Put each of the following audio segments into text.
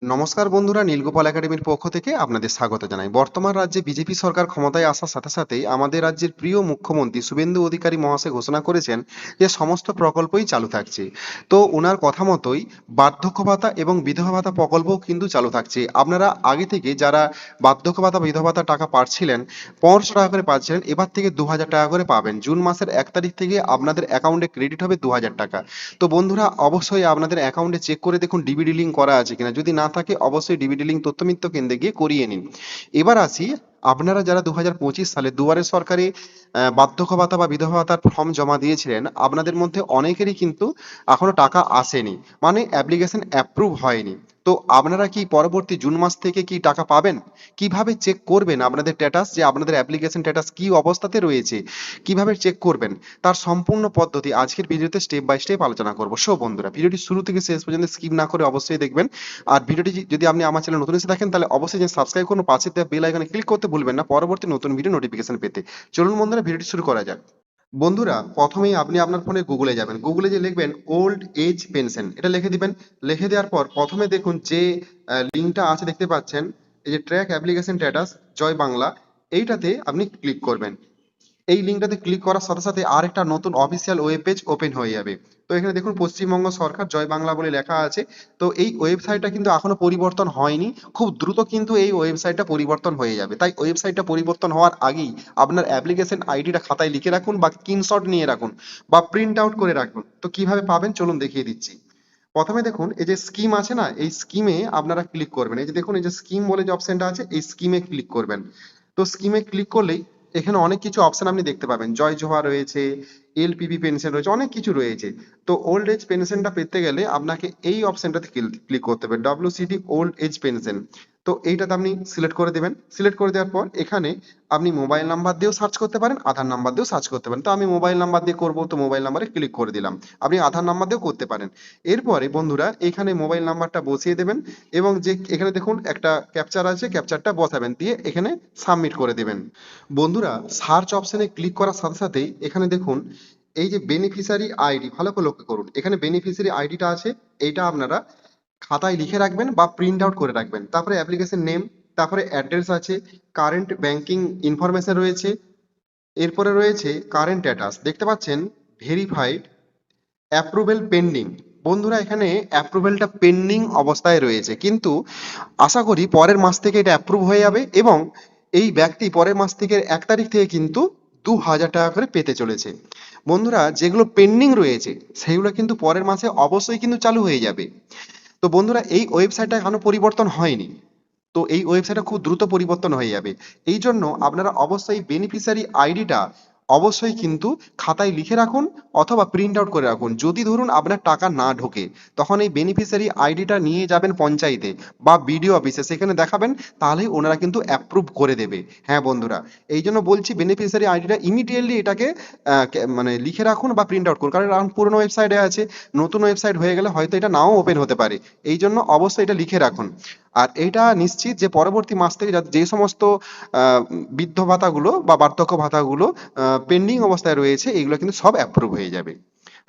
নমস্কার বন্ধুরা, নীলগোপাল একাডেমির পক্ষ থেকে আপনাদের স্বাগত জানাই। বর্তমান রাজ্যে বিজেপি সরকার ক্ষমতায় আসার সাথে সাথেই আমাদের রাজ্যের প্রিয় মুখ্যমন্ত্রী শুভেন্দু অধিকারী মহাশয় ঘোষণা করেছেন যে সমস্ত প্রকল্পই চালু থাকছে। তো ওনার কথা মতোই বার্ধক্য ভাতা এবং বিধবা ভাতা প্রকল্পও কিন্তু চালু থাকছে। আপনারা আগে থেকে যারা বার্ধক্য ভাতা বিধবা ভাতা টাকা পাচ্ছিলেন, 1500 টাকা করে পাচ্ছিলেন, এবার থেকে 2000 টাকা করে পাবেন। জুন মাসের 1 তারিখ থেকে আপনাদের অ্যাকাউন্টে ক্রেডিট হবে 2000 টাকা। তো বন্ধুরা, অবশ্যই আপনাদের অ্যাকাউন্টে চেক করে দেখুন ডিবিডি লিঙ্ক করা আছে কিনা। যদি না থাকে অবশ্যই ডিবিডি লিঙ্ক তথ্যমিত্র কেন্দ্রে গিয়ে করিয়ে নিন। এবার আসি, আপনারা যারা 2025 সালে দুয়ারে সরকারি বার্ধক্য ভাতা বা বিধবা ভাতার ফর্ম জমা দিয়েছিলেন, আপনাদের মধ্যে অনেকেরই কিন্তু এখনো টাকা আসেনি, মানে অ্যাপ্লিকেশন অ্যাপ্রুভ হয়নি। তো আপনারা কি পরবর্তী জুন মাস থেকে কি টাকা পাবেন? কিভাবে চেক করবেন আপনাদের স্ট্যাটাস, যে আপনাদের অ্যাপ্লিকেশন স্ট্যাটাস কি অবস্থাতে রয়েছে, কিভাবে চেক করবেন, তার সম্পূর্ণ পদ্ধতি আজকের ভিডিওতে স্টেপ বাই স্টেপ আলোচনা করব। সো বন্ধুরা, ভিডিওটি শুরু থেকে শেষ পর্যন্ত স্কিপ না করে অবশ্যই দেখবেন। আর ভিডিওটি যদি আপনি আমার চ্যানেল নতুন এসে থাকেন, তাহলে অবশ্যই সাবস্ক্রাইব করুন, পাশে দেওয়া বেল আইকনে ক্লিক করতে ভুলবেন না পরবর্তী নতুন ভিডিও নোটিফিকেশন পেতে। চলুন বন্ধুরা, ভিডিওটি শুরু করা যাক। বন্ধুরা, প্রথমেই আপনি আপনার ফোনে গুগলে যাবেন। গুগলে যে লিখবেন ওল্ড এজ পেনশন, এটা লিখে দিবেন। লিখে দেওয়ার পর প্রথমে দেখুন যে লিঙ্কটা আছে দেখতে পাচ্ছেন, এই যে ট্র্যাক অ্যাপ্লিকেশন স্ট্যাটাস জয় বাংলা, এইটাতে আপনি ক্লিক করবেন। এই লিঙ্কটাতে ক্লিক করার সাথে সাথে আরেকটা নতুন অফিসিয়াল ওয়েব পেজ ওপেন হয়ে যাবে। তো এখানে দেখুন পশ্চিমবঙ্গ সরকার জয় বাংলা বলে লেখা আছে। তো এই ওয়েবসাইটটা কিন্তু এখনো পরিবর্তন হয়নি, খুব দ্রুত কিন্তু এই ওয়েবসাইটটা পরিবর্তন হয়ে যাবে। তাই ওয়েবসাইটটা পরিবর্তন হওয়ার আগেই আপনার অ্যাপ্লিকেশন আইডিটা খাতায় লিখে রাখুন বা স্ক্রিনশট নিয়ে রাখুন বা প্রিন্ট আউট করে রাখুন। তো কিভাবে পাবেন চলুন দেখিয়ে দিচ্ছি। প্রথমে দেখুন এই যে স্কিম আছে না, এই স্কিমে আপনারা ক্লিক করবেন। এই যে দেখুন এই যে স্কিম বলে যে অপশনটা আছে, এই স্কিমে ক্লিক করবেন। তো স্কিমে ক্লিক করলেই এখানে অনেক কিছু অপশন আপনি দেখতে পাবেন। জয় জোহা রয়েছে, এলপিপি পেনশন রয়েছে, অনেক কিছু রয়েছে। তো ওল্ড এজ পেনশনটা পেতে গেলে আপনাকে এই অপশনটাতে ক্লিক করতে হবে, ডব্লিউসিডি ওল্ড এজ পেনশন। তো এইটাতে আপনি সিলেক্ট করে দেবেন। সিলেক্ট করে দেওয়ার পর এখানে আপনি মোবাইল নাম্বার দিয়েও সার্চ করতে পারেন, আধার নাম্বার দিয়েও সার্চ করতে পারেন। তো আমি মোবাইল নাম্বার দিয়ে করবো, তো মোবাইল নাম্বারে ক্লিক করে দিলাম। আপনি আধার নাম্বার দিয়েও করতে পারেন। এরপরে বন্ধুরা এখানে মোবাইল নাম্বারটা বসিয়ে দেবেন এবং যে এখানে দেখুন একটা ক্যাপচার আছে, ক্যাপচারটা বসাবেন, দিয়ে এখানে সাবমিট করে দেবেন। বন্ধুরা, সার্চ অপশনে ক্লিক করার সাথে সাথেই এখানে দেখুন এই যে বেনিফিশিয়ারি আইডি, ভালো করে লক্ষ্য করুন, এখানে বেনিফিশিয়ারি আইডিটা আছে, এইটা আপনারা খাতায় লিখে রাখবেন বা প্রিন্ট আউট করে রাখবেন। তারপরে অ্যাপ্লিকেশন নেম, তারপরে অ্যাড্রেস আছে, কারেন্ট ব্যাংকিং ইনফরমেশন রয়েছে, এরপরে রয়েছে কারেন্ট স্ট্যাটাস দেখতে পাচ্ছেন, ভেরিফাইড, অ্যাপ্রুভেল পেন্ডিং। বন্ধুরা, এখানে অ্যাপ্রুভেলটা পেন্ডিং অবস্থায় রয়েছে, কিন্তু আশা করি পরের মাস থেকে এটা অ্যাপ্রুভ হয়ে যাবে এবং এই ব্যক্তি পরের মাস থেকে 1 তারিখ থেকে কিন্তু 2000 টাকা করে পেতে চলেছে। বন্ধুরা, যেগুলো পেন্ডিং রয়েছে সেগুলো কিন্তু পরের মাসে অবশ্যই কিন্তু চালু হয়ে যাবে। তো বন্ধুরা, এই ওয়েবসাইটটা এখনো পরিবর্তন হয়নি, তো এই ওয়েবসাইটটা খুব দ্রুত পরিবর্তন হয়ে যাবে। এই জন্য আপনারা অবশ্যই বেনিফিশিয়ারি আইডিটা অবশ্যই কিন্তু খাতায় লিখে রাখুন অথবা প্রিন্ট আউট করে রাখুন। যদি ধরুন আপনার টাকা না ঢোকে, তখন এই বেনিফিশিয়ারি আইডিটা নিয়ে যাবেন পঞ্চায়েতে বা বিডিও অফিসে, সেখানে দেখাবেন, তাহলেই ওনারা কিন্তু অ্যাপ্রুভ করে দেবে। হ্যাঁ বন্ধুরা, এই জন্য বলছি বেনিফিশিয়ারি আইডিটা ইমিডিয়েটলি এটাকে মানে লিখে রাখুন বা প্রিন্ট আউট করুন, কারণ এখন পুরোনো ওয়েবসাইটে আছে, নতুন ওয়েবসাইট হয়ে গেলে হয়তো এটা নাও ওপেন হতে পারে। এই জন্য অবশ্যই এটা লিখে রাখুন। আর এইটা নিশ্চিত যে পরবর্তী মাস থেকে যে সমস্ত বৃদ্ধ ভাতাগুলো বা বার্ধক্য ভাতাগুলো পেন্ডিং অবস্থায় রয়েছে, এগুলো কিন্তু সব অ্যাপ্রুভ হয়ে যাবে।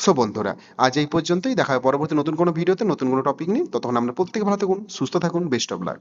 সো বন্ধুরা, আজ এই পর্যন্তই। দেখা হবে পরবর্তী নতুন কোনো ভিডিওতে নতুন কোনো টপিক নিয়ে। ততক্ষণ আমরা প্রত্যেকে ভালো থাকুন, সুস্থ থাকুন, বেস্ট অফ লাক।